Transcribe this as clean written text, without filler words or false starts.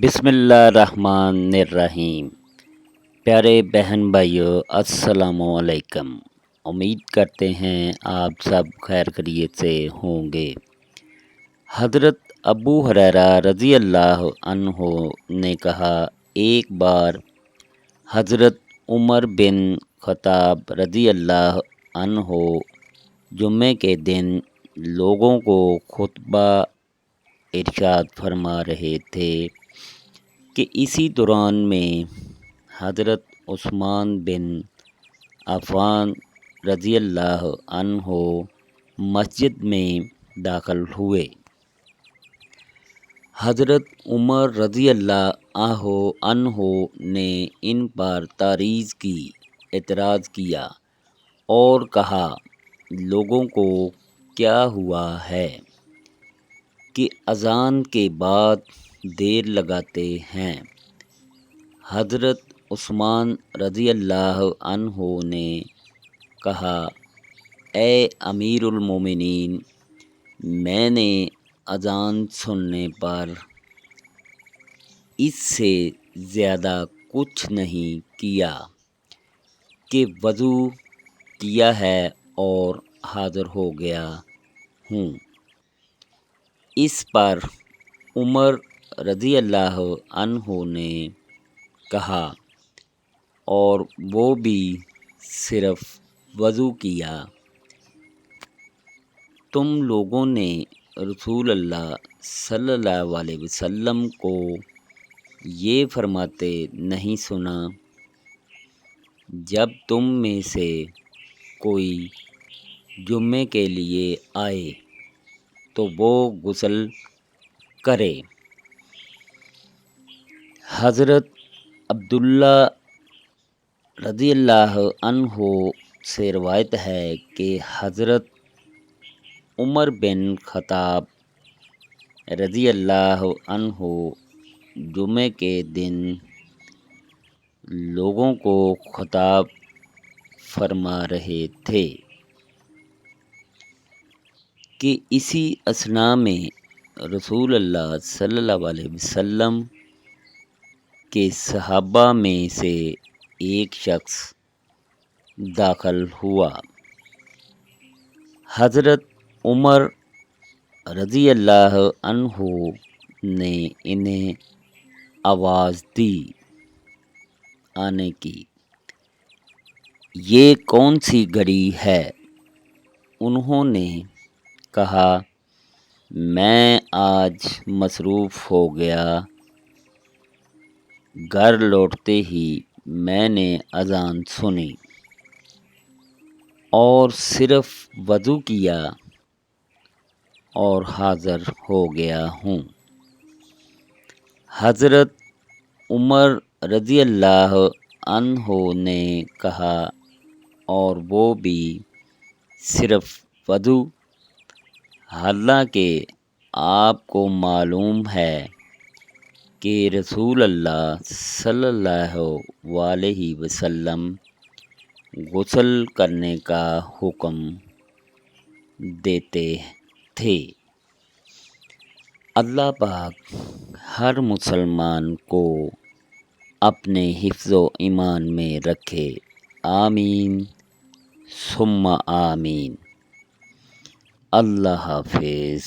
بسم اللہ الرحمن الرحیم۔ پیارے بہن بھائیو، السلام علیکم۔ امید کرتے ہیں آپ سب خیر خیریت سے ہوں گے۔ حضرت ابو ہریرہ رضی اللہ عنہ نے کہا، ایک بار حضرت عمر بن خطاب رضی اللہ عنہ جمعے کے دن لوگوں کو خطبہ ارشاد فرما رہے تھے کہ اسی دوران میں حضرت عثمان بن عفان رضی اللہ عنہ مسجد میں داخل ہوئے۔ حضرت عمر رضی اللہ عنہ نے ان پر اعتراض کیا اور کہا، لوگوں کو کیا ہوا ہے کہ اذان کے بعد دیر لگاتے ہیں؟ حضرت عثمان رضی اللہ عنہ نے کہا، اے امیر المومنین، میں نے اذان سننے پر اس سے زیادہ کچھ نہیں کیا کہ وضو کیا ہے اور حاضر ہو گیا ہوں۔ اس پر عمر رضی اللہ عنہ نے کہا، اور وہ بھی صرف وضو کیا؟ تم لوگوں نے رسول اللہ صلی اللہ علیہ وسلم کو یہ فرماتے نہیں سنا، جب تم میں سے کوئی جمعے کے لیے آئے تو وہ غسل کرے۔ حضرت عبداللہ رضی اللہ عنہ سے روایت ہے کہ حضرت عمر بن خطاب رضی اللہ عنہ جمعے کے دن لوگوں کو خطاب فرما رہے تھے کہ اسی اثناء میں رسول اللہ صلی اللہ علیہ وسلم کے صحابہ میں سے ایک شخص داخل ہوا۔ حضرت عمر رضی اللہ عنہ نے انہیں آواز دی آنے کی۔ یہ کون سی گھڑی ہے؟ انہوں نے کہا، میں آج مصروف ہو گیا، گھر لوٹتے ہی میں نے اذان سنی اور صرف وضو کیا اور حاضر ہو گیا ہوں۔ حضرت عمر رضی اللہ عنہ نے کہا، اور وہ بھی صرف وضو؟ حالانکہ آپ کو معلوم ہے کہ رسول اللہ صلی اللہ علیہ وسلم غسل کرنے کا حکم دیتے تھے۔ اللہ پاک ہر مسلمان کو اپنے حفظ و ایمان میں رکھے، آمین ثم آمین۔ اللہ حافظ۔